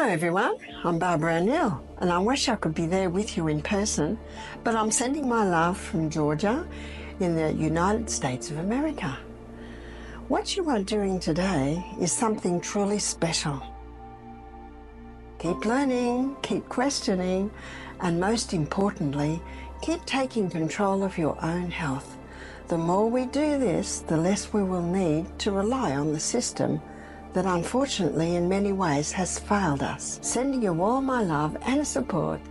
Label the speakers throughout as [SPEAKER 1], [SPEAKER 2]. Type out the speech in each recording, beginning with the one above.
[SPEAKER 1] Hello everyone, I'm Barbara O'Neill and I wish I could be there with you in person, but I'm sending my love from Georgia in the United States of America. What you are doing today is something truly special. Keep learning, keep questioning, and most importantly, keep taking control of your own health. The more we do this, the less we will need to rely on the system that unfortunately in many ways has failed us. Sending you all my love and support.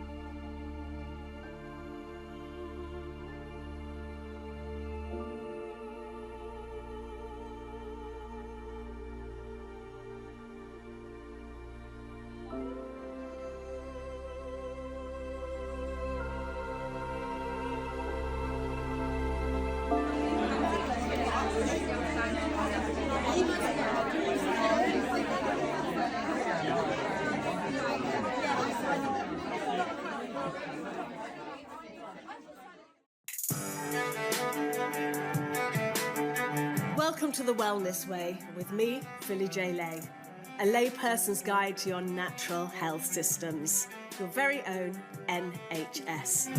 [SPEAKER 2] Welcome to The Wellness Way with me, Philly J. Lay, a layperson's guide to your natural health systems, your very own NHS.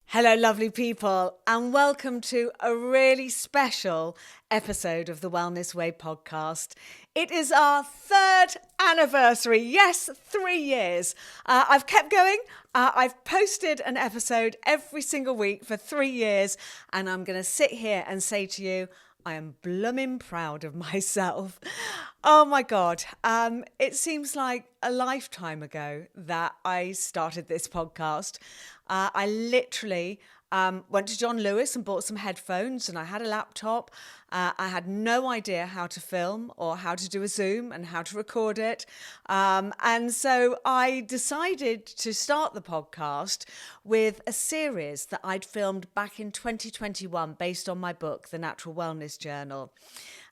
[SPEAKER 2] Hello, lovely people, and welcome to a really special episode of the Wellness Way podcast. It is our third anniversary. Yes, 3 years. I've kept going. I've posted an episode every single week for 3 years, and I'm going to sit here and say to you, I am blooming proud of myself. Oh my God. It seems like a lifetime ago that I started this podcast. I literally went to John Lewis and bought some headphones, and I had a laptop. I had no idea how to film or how to do a Zoom and how to record it. And so I decided to start the podcast with a series that I'd filmed back in 2021 based on my book, The Natural Wellness Journal.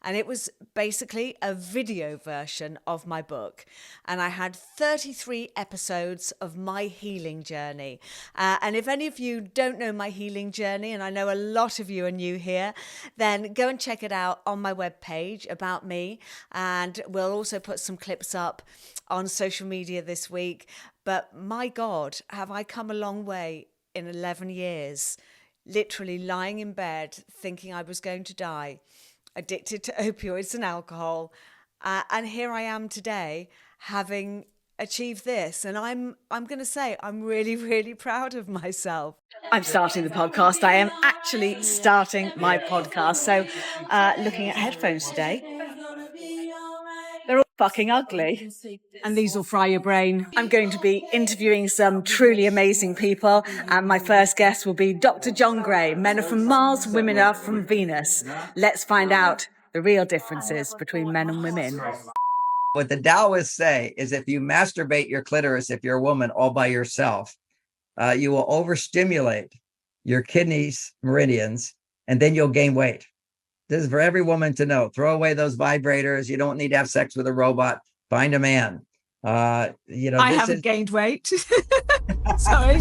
[SPEAKER 2] And it was basically a video version of my book. And I had 33 episodes of my healing journey. And if any of you don't know my healing journey, and I know a lot of you are new here, then go and check it out on my webpage about me. And we'll also put some clips up on social media this week. But my God, have I come a long way in 11 years, literally lying in bed thinking I was going to die, addicted to opioids and alcohol. And here I am today having achieved this. And I'm going to say I'm really, really proud of myself. I'm starting the podcast. I am actually starting my podcast. So looking at headphones today, they're all fucking ugly. And these will fry your brain. I'm going to be interviewing some truly amazing people. And my first guest will be Dr. John Gray. Men are from Mars, women are from Venus. Let's find out the real differences between men and women.
[SPEAKER 3] What the Taoists say is if you masturbate your clitoris, if you're a woman all by yourself, you will overstimulate your kidneys, meridians, and then you'll gain weight. This is for every woman to know. Throw away those vibrators. You don't need to have sex with a robot. Find a man.
[SPEAKER 2] I haven't gained weight. Sorry.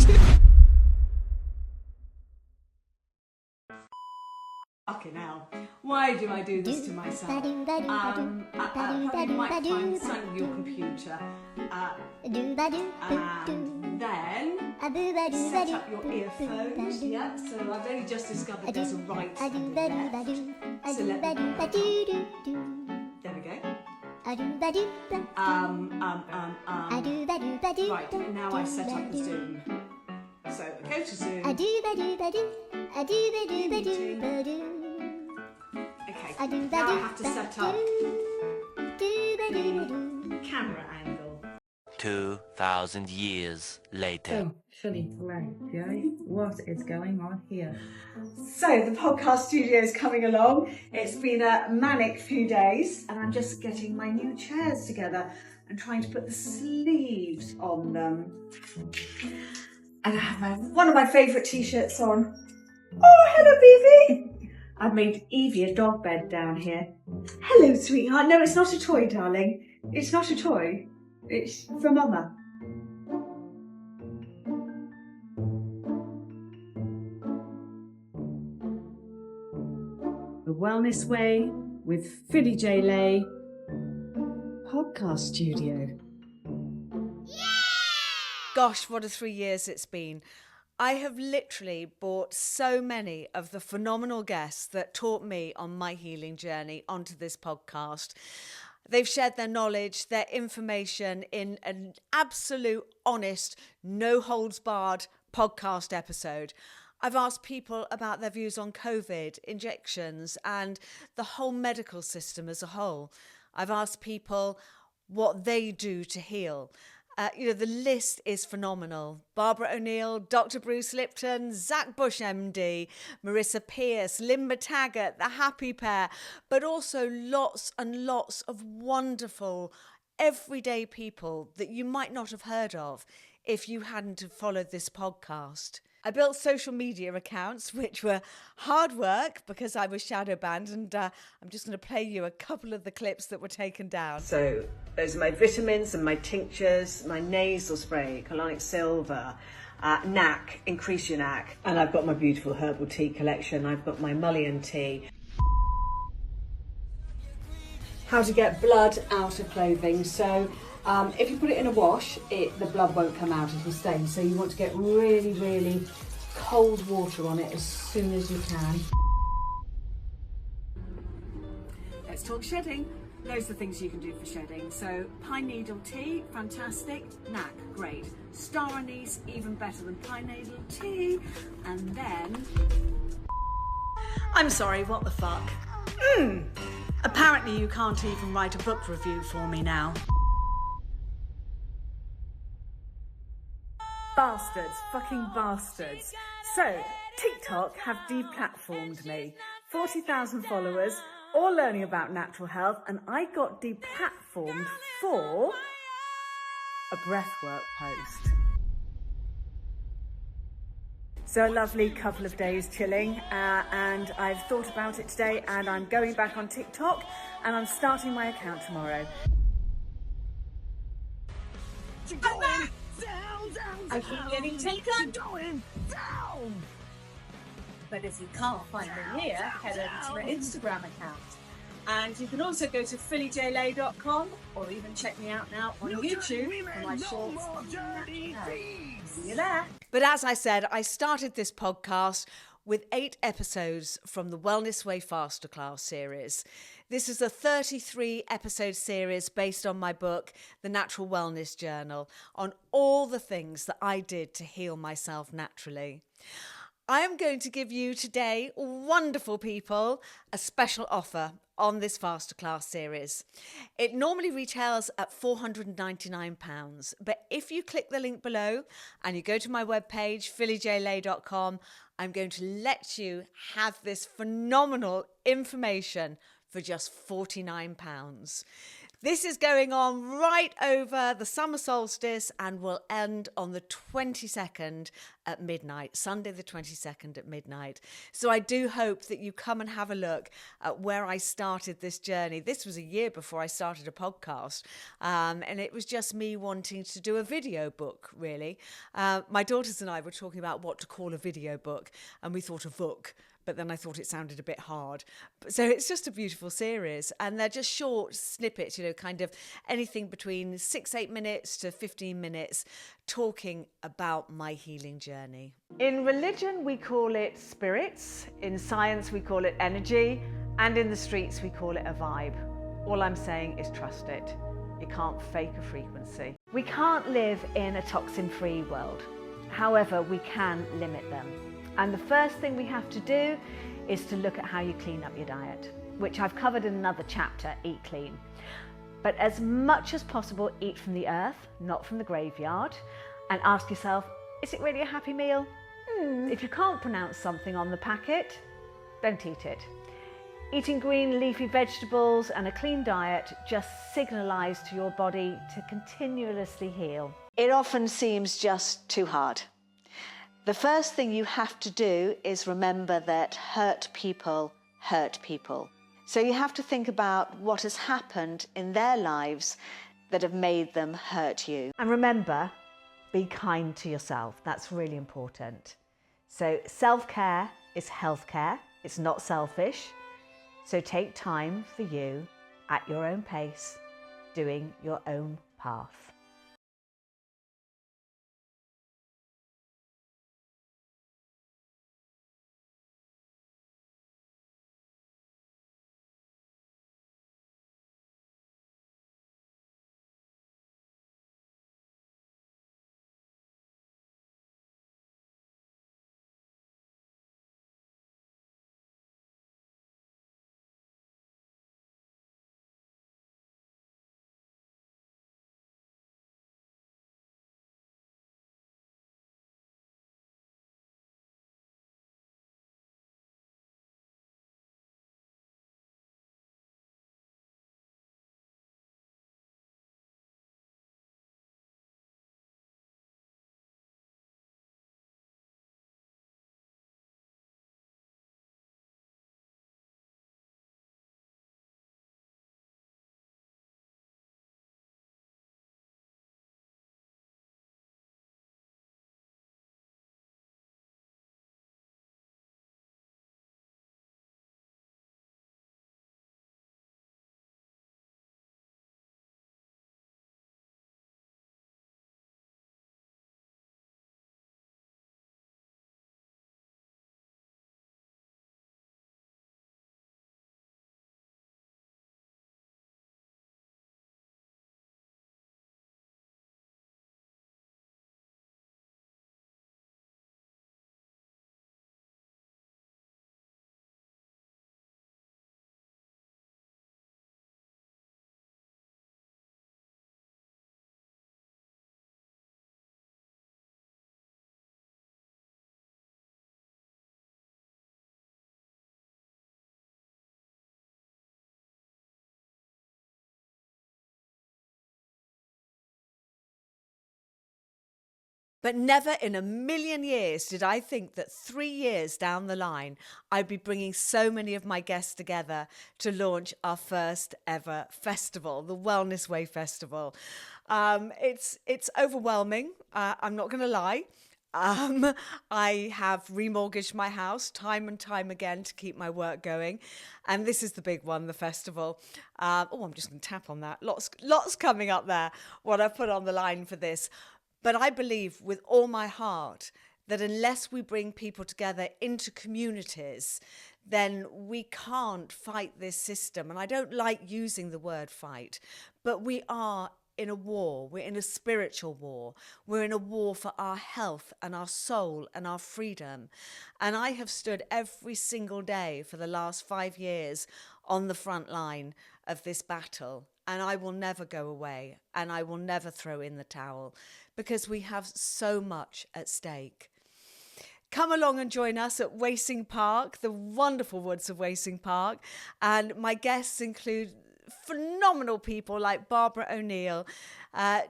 [SPEAKER 2] Fucking hell. Why do I do this to myself? You might find something on your computer. And then set up your earphones. Yeah, so I've only just discovered there's a right and a left. So let me... There we go. Right, now I set up the Zoom. So go to Zoom. Okay, now I have to set up the camera angle.
[SPEAKER 4] 2,000 years later.
[SPEAKER 5] So, Philly, what is going on here?
[SPEAKER 2] So the podcast studio is coming along. It's been a manic few days, and I'm just getting my new chairs together and trying to put the sleeves on them. And I have one of my favourite t-shirts on. Oh, hello, Evie. I've made Evie a dog bed down here. Hello, sweetheart. No, it's not a toy, darling. It's not a toy. It's for Mama. The Wellness Way with Philly J. Lay. podcast studio. Gosh, what a 3 years it's been. I have literally brought so many of the phenomenal guests that taught me on my healing journey onto this podcast. They've shared their knowledge, their information in an absolute, honest, no holds barred podcast episode. I've asked people about their views on COVID, injections, and the whole medical system as a whole. I've asked people what they do to heal. The list is phenomenal. Barbara O'Neill, Dr. Bruce Lipton, Zach Bush MD, Marissa Pearce, Limba Taggart, The Happy Pair, but also lots and lots of wonderful, everyday people that you might not have heard of if you hadn't have followed this podcast. I built social media accounts, which were hard work because I was shadow banned, and I'm just going to play you a couple of the clips that were taken down.
[SPEAKER 6] So those are my vitamins and my tinctures, my nasal spray, colonic silver, NAC, increase your NAC. And I've got my beautiful herbal tea collection. I've got my mullein tea. How to get blood out of clothing. So if you put it in a wash, the blood won't come out, it will stain. So you want to get really, really cold water on it as soon as you can. Let's talk shedding. Those are the things you can do for shedding. So pine needle tea, fantastic. NAC, great. Star anise, even better than pine needle tea. And then... I'm sorry, what the fuck? Apparently you can't even write a book review for me now. Bastards, fucking bastards. So, TikTok have deplatformed me. 40,000 followers, all learning about natural health, and I got deplatformed for a breathwork post. So a lovely couple of days chilling, and I've thought about it today, and I'm going back on TikTok, and I'm starting my account tomorrow. I keep getting taken down. But if you can't find me here, head over to my Instagram account. And you can also go to phillyjlay.com or even check me out now on YouTube for my shorts. See you there.
[SPEAKER 2] But as I said, I started this podcast with 8 episodes from the Wellness Way Masterclass series. This is a 33-episode series based on my book, The Natural Wellness Journal, on all the things that I did to heal myself naturally. I am going to give you today, wonderful people, a special offer on this Masterclass series. It normally retails at £499, but if you click the link below and you go to my webpage, phillyjlay.com, I'm going to let you have this phenomenal information for just £49. This is going on right over the summer solstice and will end on the 22nd at midnight, Sunday the 22nd at midnight. So I do hope that you come and have a look at where I started this journey. This was a year before I started a podcast, and it was just me wanting to do a video book, really. My daughters and I were talking about what to call a video book, and we thought a book. But then I thought it sounded a bit hard. So it's just a beautiful series. And they're just short snippets, kind of anything between 6-8 minutes to 15 minutes, talking about my healing journey. In religion, we call it spirits. In science, we call it energy. And in the streets, we call it a vibe. All I'm saying is trust it. You can't fake a frequency. We can't live in a toxin-free world. However, we can limit them. And the first thing we have to do is to look at how you clean up your diet, which I've covered in another chapter, Eat Clean. But as much as possible, eat from the earth, not from the graveyard, and ask yourself, is it really a happy meal? If you can't pronounce something on the packet, don't eat it. Eating green leafy vegetables and a clean diet just signalise to your body to continuously heal. It often seems just too hard. The first thing you have to do is remember that hurt people hurt people. So you have to think about what has happened in their lives that have made them hurt you. And remember, be kind to yourself. That's really important. So self-care is healthcare. It's not selfish. So take time for you at your own pace doing your own path. But never in a million years did I think that 3 years down the line, I'd be bringing so many of my guests together to launch our first ever festival, the Wellness Way Festival. It's overwhelming. I'm not going to lie. I have remortgaged my house time and time again to keep my work going. And this is the big one, the festival. I'm just going to tap on that. Lots coming up there, what I've put on the line for this. But I believe with all my heart that unless we bring people together into communities, then we can't fight this system. And I don't like using the word fight, but we are in a war. We're in a spiritual war. We're in a war for our health and our soul and our freedom. And I have stood every single day for the last 5 years on the front line of this battle. And I will never go away, and I will never throw in the towel, because we have so much at stake. Come along and join us at Wasing Park, the wonderful woods of Wasing Park. And my guests include phenomenal people like Barbara O'Neill,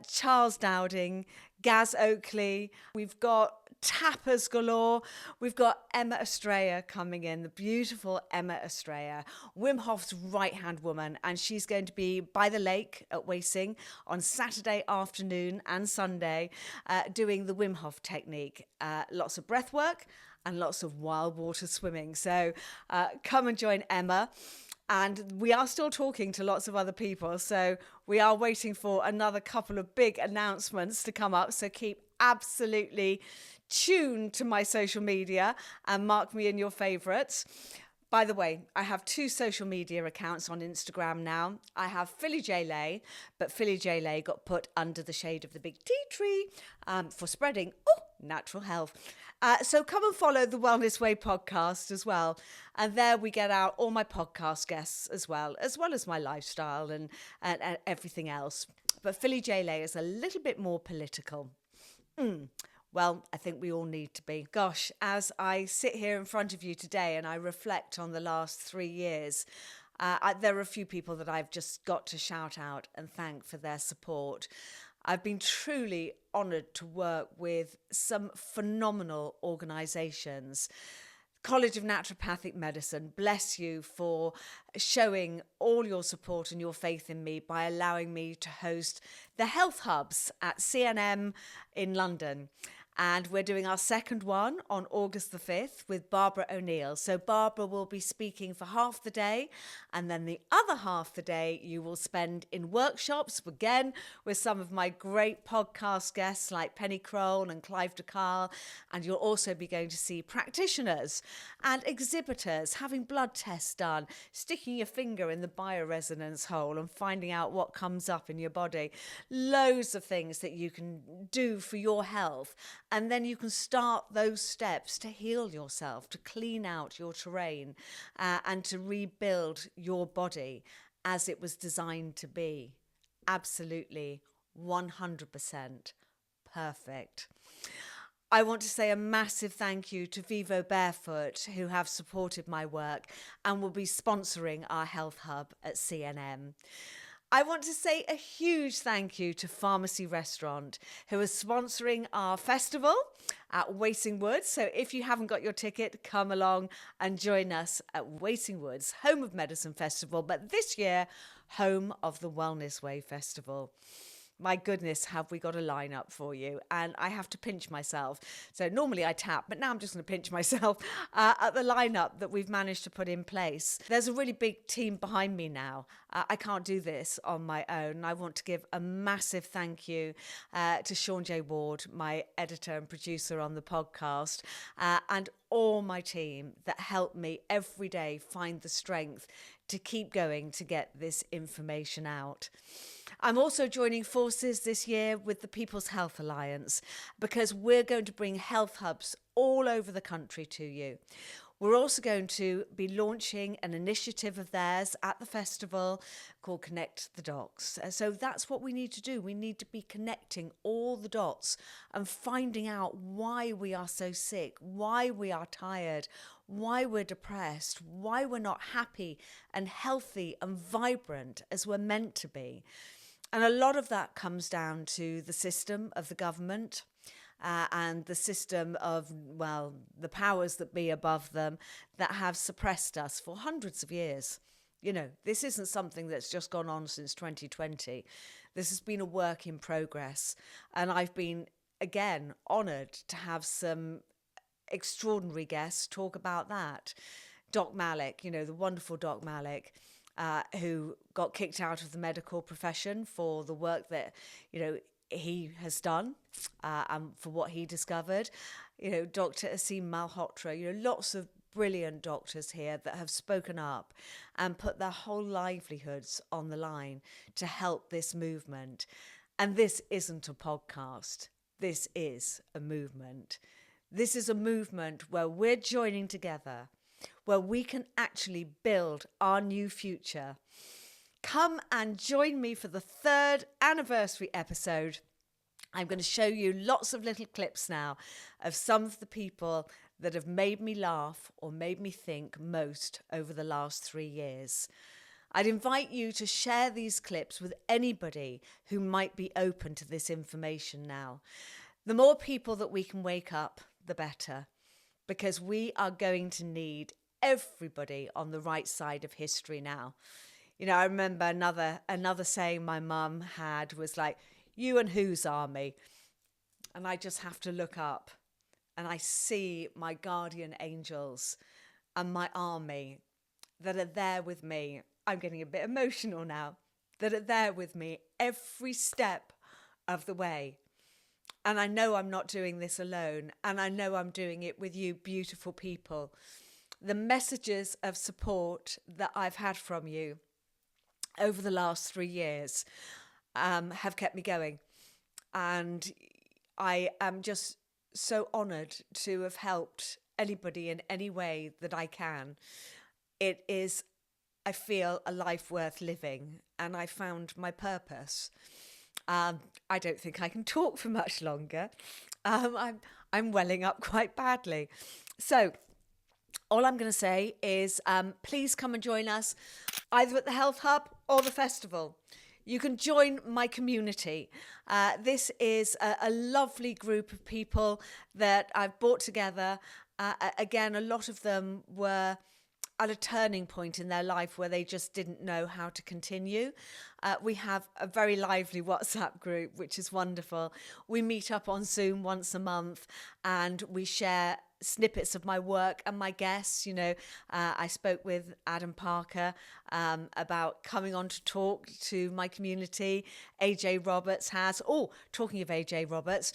[SPEAKER 2] Charles Dowding, Gaz Oakley. We've got tappers galore. We've got Emma Estrella coming in, the beautiful Emma Estrella, Wim Hof's right-hand woman, and she's going to be by the lake at Wasing on Saturday afternoon and Sunday doing the Wim Hof technique. Lots of breath work and lots of wild water swimming. So come and join Emma. And we are still talking to lots of other people. So we are waiting for another couple of big announcements to come up. So keep absolutely tuned to my social media and mark me in your favourites. By the way, I have 2 social media accounts on Instagram now. I have Philly J Lay, but Philly J Lay got put under the shade of the big tea tree for spreading natural health. So come and follow the Wellness Way podcast as well. And there we get out all my podcast guests as well as my lifestyle and everything else. But Philly J Lay is a little bit more political. Well, I think we all need to be. Gosh, as I sit here in front of you today and I reflect on the last 3 years, there are a few people that I've just got to shout out and thank for their support. I've been truly honoured to work with some phenomenal organisations. College of Naturopathic Medicine, bless you for showing all your support and your faith in me by allowing me to host the health hubs at CNM in London. And we're doing our second one on August the 5th with Barbara O'Neill. So Barbara will be speaking for half the day, and then the other half the day you will spend in workshops, again, with some of my great podcast guests like Penny Crone and Clive de Carl. And you'll also be going to see practitioners and exhibitors having blood tests done, sticking your finger in the bioresonance hole and finding out what comes up in your body. Loads of things that you can do for your health. And then you can start those steps to heal yourself, to clean out your terrain, and to rebuild your body as it was designed to be. Absolutely 100% perfect. I want to say a massive thank you to Vivo Barefoot, who have supported my work and will be sponsoring our health hub at CNM. I want to say a huge thank you to Pharmacy Restaurant, who is sponsoring our festival at Wasing Woods. So if you haven't got your ticket, come along and join us at Wasing Woods, home of Medicine Festival, but this year, home of the Wellness Way Festival. My goodness, have we got a lineup for you? And I have to pinch myself. So normally I tap, but now I'm just going to pinch myself at the lineup that we've managed to put in place. There's a really big team behind me now. I can't do this on my own. I want to give a massive thank you to Sean J. Ward, my editor and producer on the podcast, and all my team that help me every day find the strength to keep going to get this information out. I'm also joining forces this year with the People's Health Alliance because we're going to bring health hubs all over the country to you. We're also going to be launching an initiative of theirs at the festival called Connect the Dots. So that's what we need to do. We need to be connecting all the dots and finding out why we are so sick, why we are tired, why we're depressed, why we're not happy and healthy and vibrant as we're meant to be. And a lot of that comes down to the system of the government and the system of, well, the powers that be above them that have suppressed us for hundreds of years. You know, this isn't something that's just gone on since 2020. This has been a work in progress. And I've been, again, honoured to have some extraordinary guests talk about that. Doc Malik, you know, the wonderful Doc Malik, who got kicked out of the medical profession for the work that, you know, he has done and for what he discovered. You know, Dr. Asim Malhotra, you know, lots of brilliant doctors here that have spoken up and put their whole livelihoods on the line to help this movement. And this isn't a podcast. This is a movement. This is a movement where we're joining together, where we can actually build our new future. Come and join me for the 3rd anniversary episode. I'm going to show you lots of little clips now of some of the people that have made me laugh or made me think most over the last 3 years. I'd invite you to share these clips with anybody who might be open to this information now. The more people that we can wake up, the better, because we are going to need everybody on the right side of history now. You know, I remember another saying my mum had was like, "You and whose army?" And I just have to look up and I see my guardian angels and my army that are there with me. I'm getting a bit emotional now, that are there with me every step of the way. And I know I'm not doing this alone. And I know I'm doing it with you, beautiful people. The messages of support that I've had from you over the last 3 years have kept me going. And I am just so honoured to have helped anybody in any way that I can. It is, I feel, a life worth living, and I found my purpose. I don't think I can talk for much longer. I'm welling up quite badly. So all I'm going to say is please come and join us either at the Health Hub or the festival. You can join my community. This is a lovely group of people that I've brought together. Again, a lot of them were at a turning point in their life where they just didn't know how to continue. We have a very lively WhatsApp group, which is wonderful. We meet up on Zoom once a month and we share snippets of my work and my guests. I spoke with Adam Parker about coming on to talk to my community. AJ Roberts has. Oh, talking of AJ Roberts,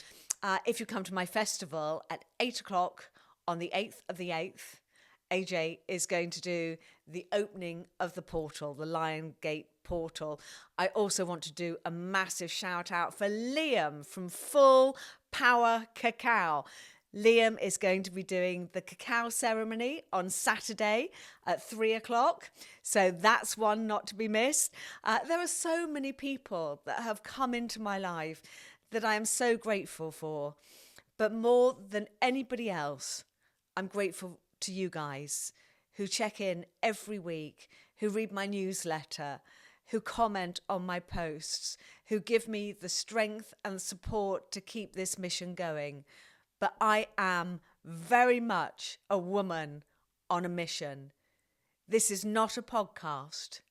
[SPEAKER 2] if you come to my festival at 8:00 on the 8th of the 8th, AJ is going to do the opening of the portal, the Lion Gate portal. I also want to do a massive shout out for Liam from Full Power Cacao. Liam is going to be doing the cacao ceremony on Saturday at 3:00. So that's one not to be missed. There are so many people that have come into my life that I am so grateful for. But more than anybody else, I'm grateful to you guys who check in every week, who read my newsletter, who comment on my posts, who give me the strength and support to keep this mission going. But I am very much a woman on a mission. This is not a podcast.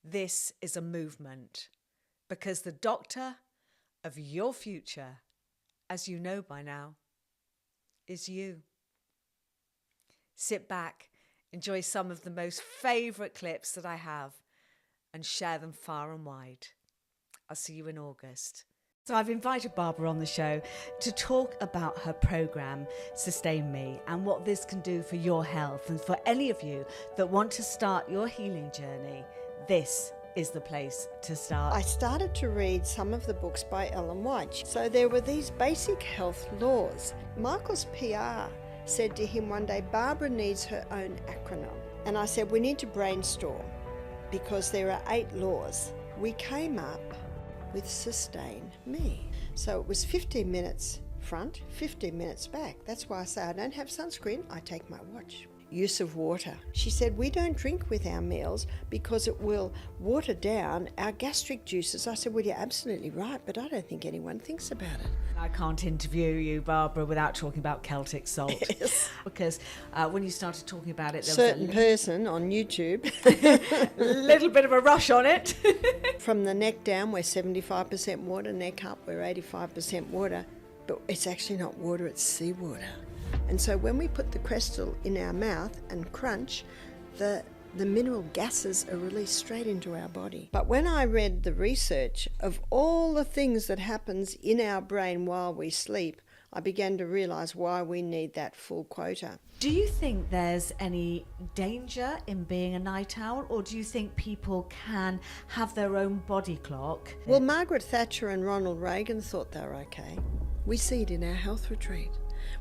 [SPEAKER 2] This is a movement. Because the doctor of your future, as you know by now, is you. Sit back, enjoy some of the most favourite clips that I have, and share them far and wide. I'll see you in August. So I've invited Barbara on the show to talk about her programme, Sustain Me, and what this can do for your health. And for any of you that want to start your healing journey, this is the place to start.
[SPEAKER 1] I started to read some of the books by Ellen White. So there were these basic health laws. Michael's PR said to him one day, Barbara needs her own acronym. And I said, we need to brainstorm because there are 8 laws. We came up with Sustain Me. So it was 15 minutes front, 15 minutes back. That's why I say I don't have sunscreen, I take my watch. Use of water. She said, we don't drink with our meals because it will water down our gastric juices. I said, well, you're absolutely right, but I don't think anyone thinks about it.
[SPEAKER 2] I can't interview you, Barbara, without talking about Celtic salt.
[SPEAKER 1] Yes.
[SPEAKER 2] Because when you started talking about it, there
[SPEAKER 1] Certain
[SPEAKER 2] was
[SPEAKER 1] person on YouTube.
[SPEAKER 2] a little bit of a rush on it.
[SPEAKER 1] From the neck down, we're 75% water, neck up, we're 85% water. But it's actually not water, it's seawater. And so when we put the Crestal in our mouth and crunch, the mineral gases are released straight into our body. But when I read the research of all the things that happens in our brain while we sleep, I began to realise why we need that full quota.
[SPEAKER 2] Do you think there's any danger in being a night owl, or do you think people can have their own body clock?
[SPEAKER 1] Well, Margaret Thatcher and Ronald Reagan thought they were okay. We see it in our health retreat.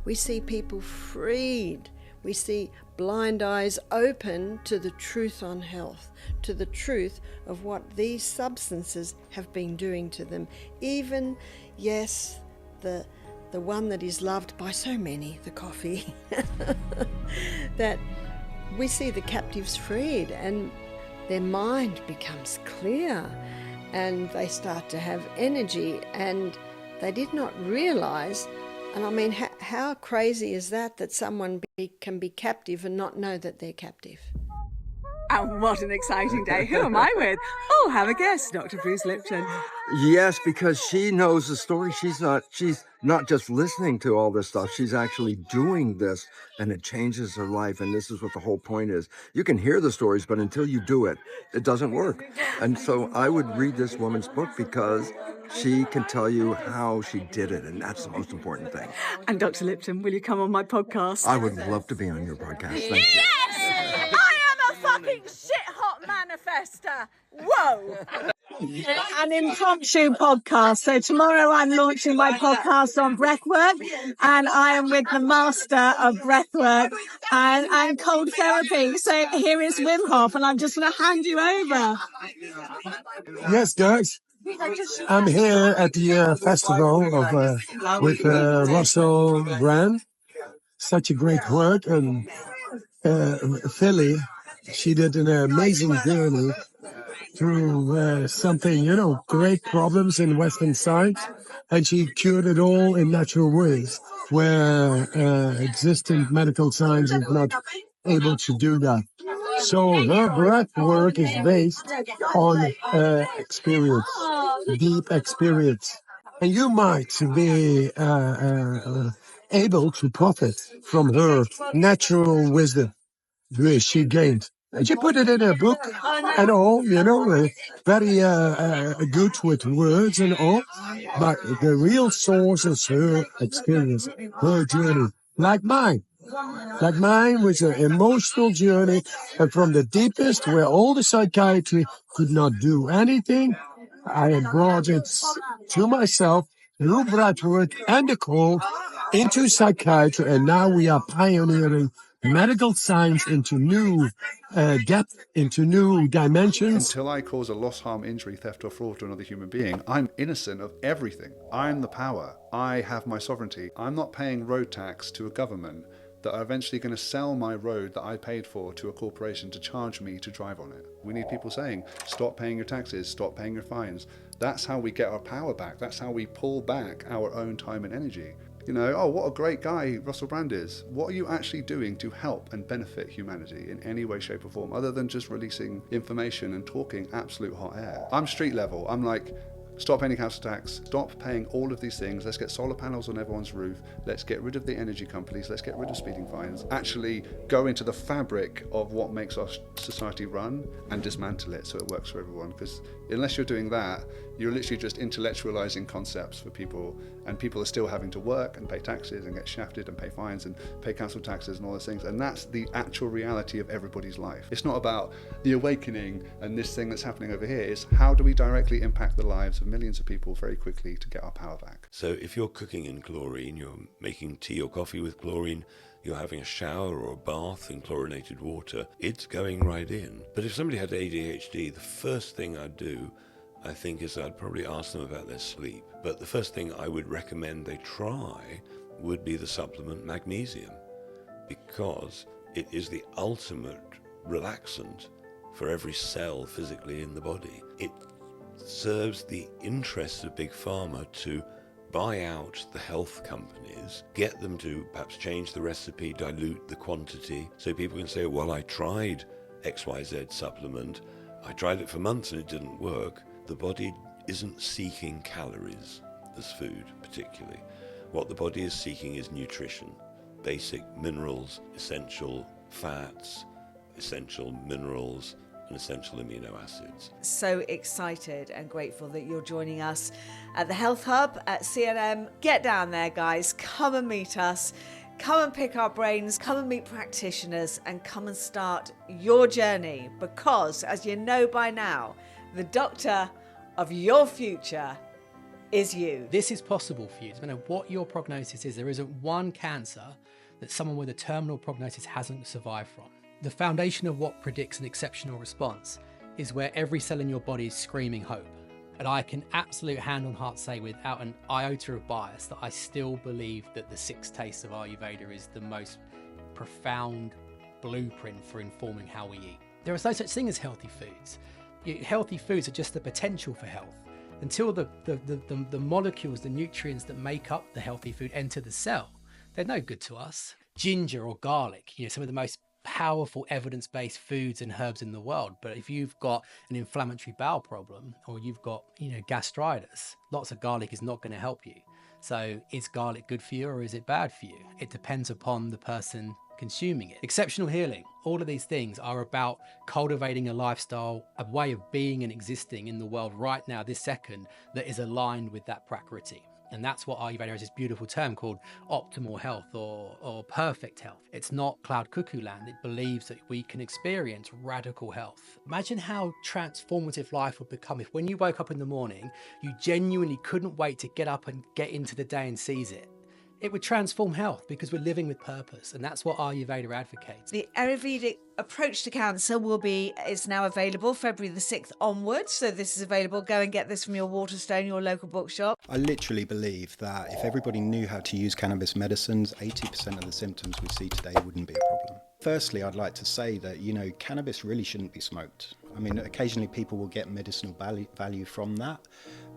[SPEAKER 1] We see people freed. We see blind eyes open to the truth on health, to the truth of what these substances have been doing to them. Even, yes, the one that is loved by so many, the coffee, that we see the captives freed and their mind becomes clear and they start to have energy, and they did not realise. And I mean, how crazy is that someone can be captive and not know that they're captive?
[SPEAKER 7] And what an exciting day. Who am I with? Oh, have a guess, Dr. Bruce Lipton.
[SPEAKER 8] Yes, because she knows the story. She's not just listening to all this stuff. She's actually doing this, and it changes her life. And this is what the whole point is. You can hear the stories, but until you do it, it doesn't work. And so I would read this woman's book because she can tell you how she did it, and that's the most important thing.
[SPEAKER 7] And Dr. Lipton, will you come on my podcast?
[SPEAKER 8] I would love to be on your podcast. Thank you.
[SPEAKER 7] Yes! I am a fucking shit-hot manifester. Whoa! An impromptu podcast. So tomorrow I'm launching my podcast on breathwork, and I am with the master of breathwork and cold therapy. So here is Wim Hof, and I'm just going to hand you over.
[SPEAKER 9] Yes, guys. I'm here at the festival with Russell Brand. Such a great work, and Philly, she did an amazing journey through something, great problems in Western science, and she cured it all in natural ways, where existing medical science is not able to do that. So her breath work is based on experience, deep experience. And you might be able to profit from her natural wisdom which she gained. And she put it in her book and all, very good with words and all. But the real source is her experience, her journey, like mine. Like mine was an emotional journey, and from the deepest, where all the psychiatry could not do anything, I had brought it to myself through breathwork and the cold into psychiatry, and now we are pioneering medical science into new depth, into new dimensions.
[SPEAKER 10] Until I cause a loss, harm, injury, theft or fraud to another human being, I'm innocent of everything. I'm the power. I have my sovereignty. I'm not paying road tax to a government that are eventually going to sell my road that I paid for to a corporation to charge me to drive on it. We need people saying, stop paying your taxes, stop paying your fines. That's how we get our power back. That's how we pull back our own time and energy. Oh, what a great guy Russell Brand is. What are you actually doing to help and benefit humanity in any way, shape or form, other than just releasing information and talking absolute hot air? I'm street level. I'm like, stop paying council tax, stop paying all of these things, let's get solar panels on everyone's roof, let's get rid of the energy companies, let's get rid of speeding fines, actually go into the fabric of what makes our society run and dismantle it so it works for everyone. Because unless you're doing that, you're literally just intellectualizing concepts for people, and people are still having to work and pay taxes and get shafted and pay fines and pay council taxes and all those things. And that's the actual reality of everybody's life. It's not about the awakening and this thing that's happening over here. It's how do we directly impact the lives of millions of people very quickly to get our power back.
[SPEAKER 11] So if you're cooking in chlorine, you're making tea or coffee with chlorine, you're having a shower or a bath in chlorinated water, it's going right in. But if somebody had ADHD, the first thing I'd do, I think, is I'd probably ask them about their sleep. But the first thing I would recommend they try would be the supplement magnesium, because it is the ultimate relaxant for every cell physically in the body. It serves the interests of Big Pharma to buy out the health companies, get them to perhaps change the recipe, dilute the quantity, so people can say, well, I tried XYZ supplement, I tried it for months and it didn't work. The body isn't seeking calories as food, particularly. What the body is seeking is nutrition, basic minerals, essential fats, essential minerals, and essential amino acids.
[SPEAKER 2] So excited and grateful that you're joining us at the Health Hub at CNM. Get down there, guys. Come and meet us. Come and pick our brains. Come and meet practitioners and come and start your journey, because, as you know by now, the doctor of your future is you.
[SPEAKER 12] This is possible for you. No matter what your prognosis is, there isn't one cancer that someone with a terminal prognosis hasn't survived from. The foundation of what predicts an exceptional response is where every cell in your body is screaming hope. And I can absolute hand on heart say without an iota of bias that I still believe that the 6 tastes of Ayurveda is the most profound blueprint for informing how we eat. There is no such thing as healthy foods. Healthy foods are just the potential for health. Until the molecules, the nutrients that make up the healthy food enter the cell, they're no good to us. Ginger or garlic, some of the most powerful evidence-based foods and herbs in the world. But if you've got an inflammatory bowel problem, or you've got, gastritis, lots of garlic is not going to help you. So is garlic good for you or is it bad for you? It depends upon the person consuming it. Exceptional healing. All of these things are about cultivating a lifestyle, a way of being and existing in the world right now, this second, that is aligned with that prakriti. And that's what Ayurveda has this beautiful term called optimal health or perfect health. It's not cloud cuckoo land. It believes that we can experience radical health. Imagine how transformative life would become if when you woke up in the morning, you genuinely couldn't wait to get up and get into the day and seize it. It would transform health because we're living with purpose, and that's what Ayurveda advocates.
[SPEAKER 2] The Ayurvedic approach to cancer is now available February the 6th onwards. So this is available. Go and get this from your Waterstone, your local bookshop.
[SPEAKER 13] I literally believe that if everybody knew how to use cannabis medicines, 80% of the symptoms we see today wouldn't be a problem. Firstly, I'd like to say that, cannabis really shouldn't be smoked. I mean, occasionally people will get medicinal value from that,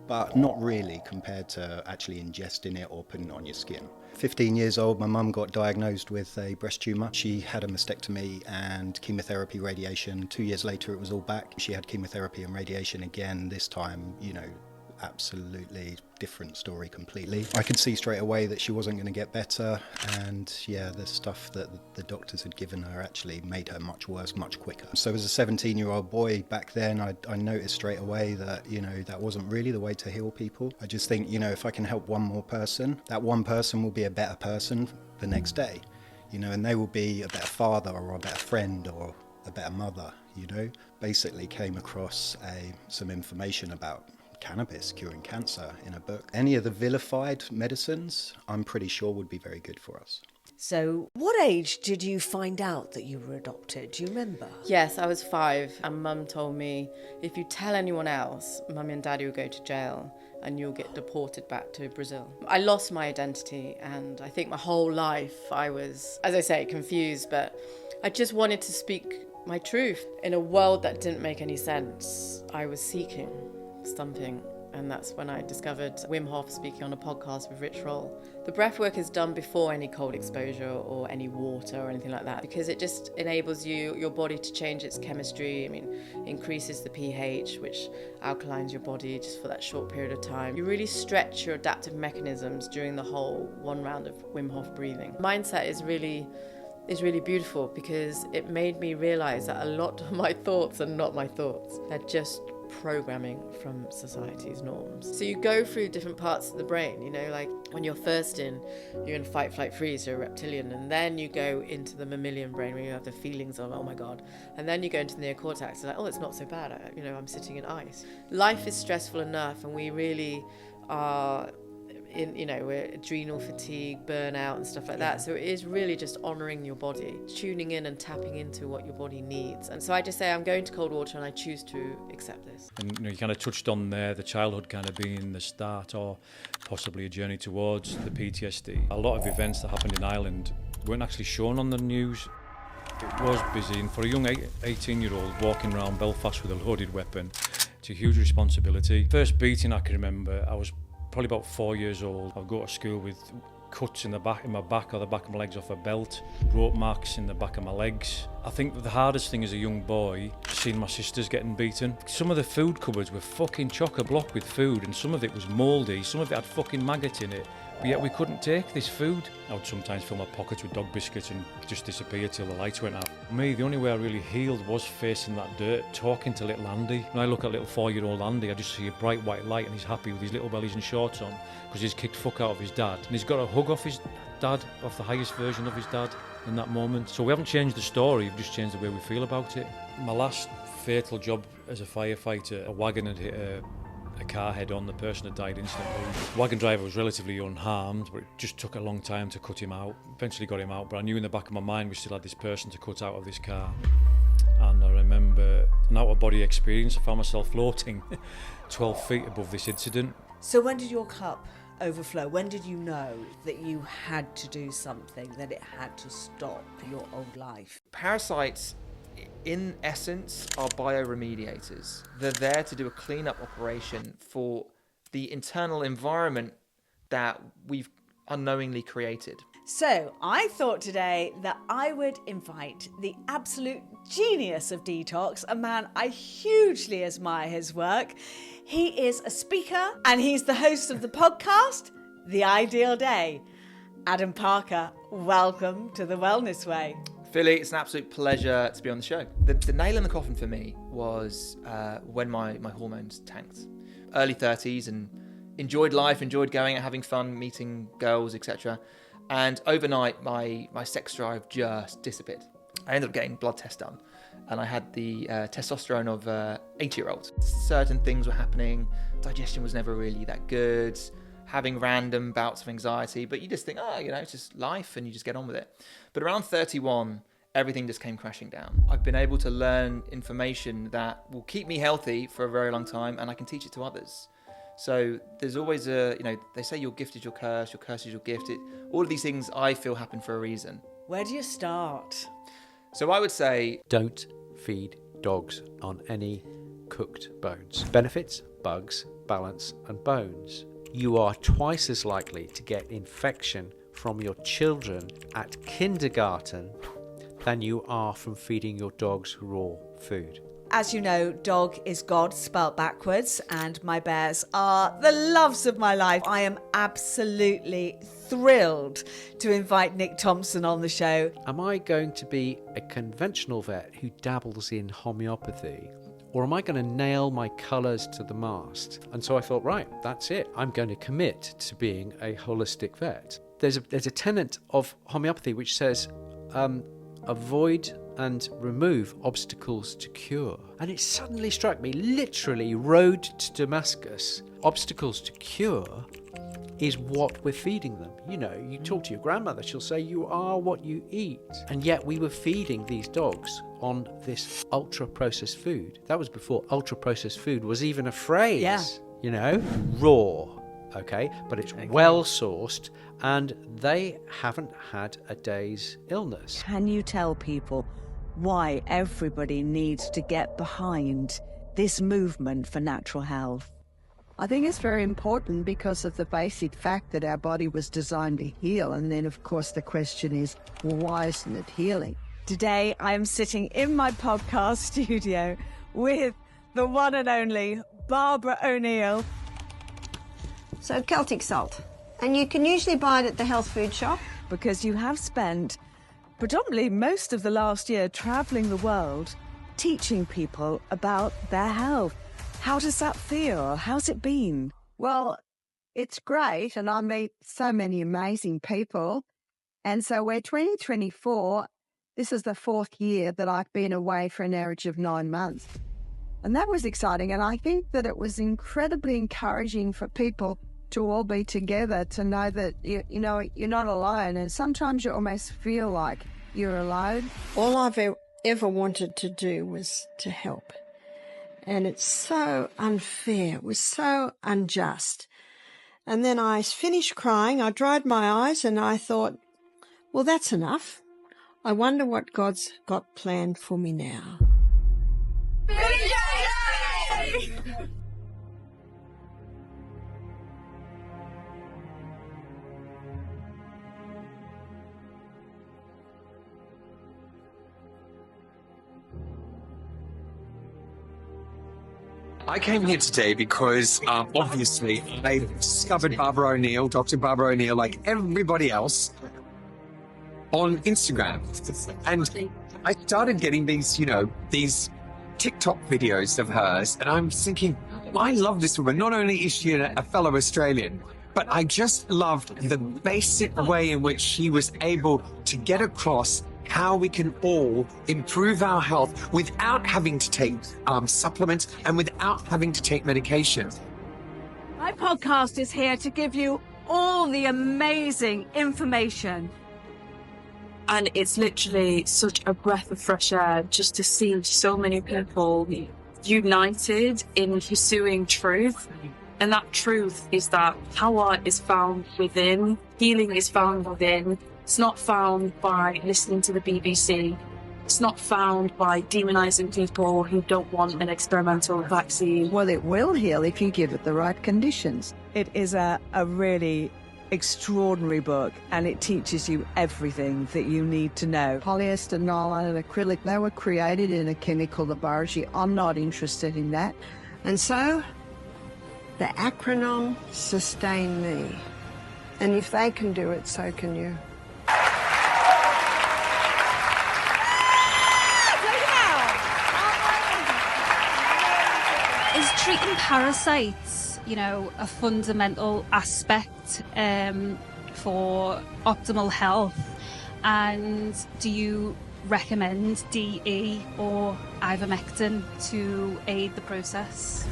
[SPEAKER 13] but not really compared to actually ingesting it or putting it on your skin. 15 years old, my mum got diagnosed with a breast tumour. She had a mastectomy and chemotherapy, radiation. 2 years later, it was all back. She had chemotherapy and radiation again, this time, absolutely different story completely. I could see straight away that she wasn't going to get better, and yeah, the stuff that the doctors had given her actually made her much worse, much quicker. So as a 17-year-old boy back then, I noticed straight away that, that wasn't really the way to heal people. I just think, if I can help one more person, that one person will be a better person the next day, and they will be a better father or a better friend or a better mother, Basically came across some information about cannabis curing cancer in a book. Any of the vilified medicines, I'm pretty sure would be very good for us.
[SPEAKER 2] So, what age did you find out that you were adopted? Do you remember?
[SPEAKER 14] Yes, I was 5, and Mum told me, if you tell anyone else, Mummy and Daddy will go to jail and you'll get deported back to Brazil. I lost my identity, and I think my whole life I was, as I say, confused, but I just wanted to speak my truth. In a world that didn't make any sense, I was seeking something, and that's when I discovered Wim Hof speaking on a podcast with Rich Roll. The breath work is done before any cold exposure or any water or anything like that, because it just enables your body to change its chemistry. Increases the pH, which alkalines your body just for that short period of time. You really stretch your adaptive mechanisms during the whole one round of Wim Hof breathing. Mindset is really beautiful, because it made me realize that a lot of my thoughts are not my thoughts. They're just programming from society's norms. So you go through different parts of the brain, like when you're first you're in fight, flight, freeze, you're a reptilian, and then you go into the mammalian brain where you have the feelings of, oh my God, and then you go into the neocortex, and like, oh, it's not so bad, I'm sitting in ice. Life is stressful enough, and we really are we're adrenal fatigue, burnout and stuff like that. So it is really just honouring your body, tuning in and tapping into what your body needs. And so I just say, I'm going to cold water and I choose to accept this.
[SPEAKER 15] And you kind of touched on there, the childhood kind of being the start or possibly a journey towards the PTSD. A lot of events that happened in Ireland weren't actually shown on the news. It was busy, and for a young 18-year-old walking around Belfast with a loaded weapon, it's a huge responsibility. First beating I can remember, I was probably about 4 years old. I'd go to school with cuts in my back or the back of my legs off a belt, rope marks in the back of my legs. I think the hardest thing as a young boy, seeing my sisters getting beaten. Some of the food cupboards were fucking chock-a-block with food, and some of it was mouldy, some of it had fucking maggots in it, but yet we couldn't take this food. I would sometimes fill my pockets with dog biscuits and just disappear till the lights went out. For me, the only way I really healed was facing that dirt, talking to little Andy. When I look at little 4-year-old Andy, I just see a bright white light, and he's happy with his little bellies and shorts on because he's kicked fuck out of his dad, and he's got a hug off his dad, off the highest version of his dad in that moment. So we haven't changed the story, we've just changed the way we feel about it. My last fatal job as a firefighter, a wagon had hit a car head on, the person had died instantly. The wagon driver was relatively unharmed, but it just took a long time to cut him out. Eventually got him out, but I knew in the back of my mind we still had this person to cut out of this car. And I remember an out-of-body experience. I found myself floating 12 feet above this incident.
[SPEAKER 2] So when did your cup overflow? When did you know that you had to do something, that it had to stop your old life?
[SPEAKER 16] Parasites, in essence, are bioremediators. They're there to do a cleanup operation for the internal environment that we've unknowingly created.
[SPEAKER 2] So I thought today that I would invite the absolute genius of detox, a man I hugely admire his work. He is a speaker and he's the host of the podcast, The Ideal Day. Adam Parker, welcome to The Wellness Way.
[SPEAKER 16] Philly, it's an absolute pleasure to be on the show. The nail in the coffin for me was when my hormones tanked. Early 30s, and enjoyed life, enjoyed going out, having fun, meeting girls, etc. And overnight, my sex drive just disappeared. I ended up getting blood tests done, and I had the testosterone of 80-year-olds. Certain things were happening. Digestion was never really that good. Having random bouts of anxiety, but you just think, it's just life, and you just get on with it. But around 31, everything just came crashing down. I've been able to learn information that will keep me healthy for a very long time, and I can teach it to others. So there's always they say your gift is your curse is your gift. All of these things I feel happen for a reason.
[SPEAKER 2] Where do you start?
[SPEAKER 16] So I would say,
[SPEAKER 17] don't feed dogs on any cooked bones. Benefits, bugs, balance and bones. You are twice as likely to get infection from your children at kindergarten than you are from feeding your dogs raw food.
[SPEAKER 2] As you know, dog is God spelt backwards, and my bears are the loves of my life. I am absolutely thrilled to invite Nick Thompson on the show.
[SPEAKER 17] Am I going to be a conventional vet who dabbles in homeopathy, or am I going to nail my colours to the mast? And so I thought, right, that's it. I'm going to commit to being a holistic vet. There's a tenet of homeopathy which says, avoid and remove obstacles to cure. And it suddenly struck me, literally, road to Damascus, obstacles to cure is what we're feeding them. You know, you talk to your grandmother, she'll say, you are what you eat. And yet we were feeding these dogs on this ultra-processed food. That was before ultra-processed food was even a phrase.
[SPEAKER 2] Yeah.
[SPEAKER 17] You know, raw, okay? But it's well-sourced, and they haven't had a day's illness.
[SPEAKER 7] Can you tell people why everybody needs to get behind this movement for natural health?
[SPEAKER 1] I think it's very important because of the basic fact that our body was designed to heal. And then, of course, the question is, well, why isn't it healing?
[SPEAKER 7] Today, I am sitting in my podcast studio with the one and only Barbara O'Neill.
[SPEAKER 1] So Celtic salt. And you can usually buy it at the health food shop.
[SPEAKER 7] Because you have spent predominantly most of the last year travelling the world teaching people about their health. How does that feel? How's it been?
[SPEAKER 1] Well, it's great, and I meet so many amazing people. And so we're 2024. This is the 4th year that I've been away for an average of 9 months. And that was exciting. And I think that it was incredibly encouraging for people to all be together, to know that, you know, you're not alone. And sometimes you almost feel like you're alone. All I've ever wanted to do was to help. And it's so unfair. It was so unjust. And then I finished crying. I dried my eyes and I thought, well, that's enough. I wonder what God's got planned for me now.
[SPEAKER 18] I came here today because, obviously, I discovered Barbara O'Neill, Dr. Barbara O'Neill, like everybody else, on Instagram. And I started getting these, these TikTok videos of hers, and I'm thinking, I love this woman. Not only is she a fellow Australian, but I just loved the basic way in which she was able to get across how we can all improve our health without having to take supplements and without having to take medication.
[SPEAKER 7] My podcast is here to give you all the amazing information.
[SPEAKER 19] And it's literally such a breath of fresh air just to see so many people united in pursuing truth. And that truth is that power is found within, healing is found within. It's not found by listening to the BBC. It's not found by demonizing people who don't want an experimental vaccine.
[SPEAKER 1] Well, it will heal if you give it the right conditions.
[SPEAKER 7] It is a really extraordinary book, and it teaches you everything that you need to know.
[SPEAKER 1] Polyester, nylon, and acrylic, they were created in a chemical, the Bershire. I'm not interested in that. And so, the acronym Sustain Me. And if they can do it, so can you.
[SPEAKER 20] Is treating parasites, a fundamental aspect for optimal health? And do you recommend DE or ivermectin to aid the process?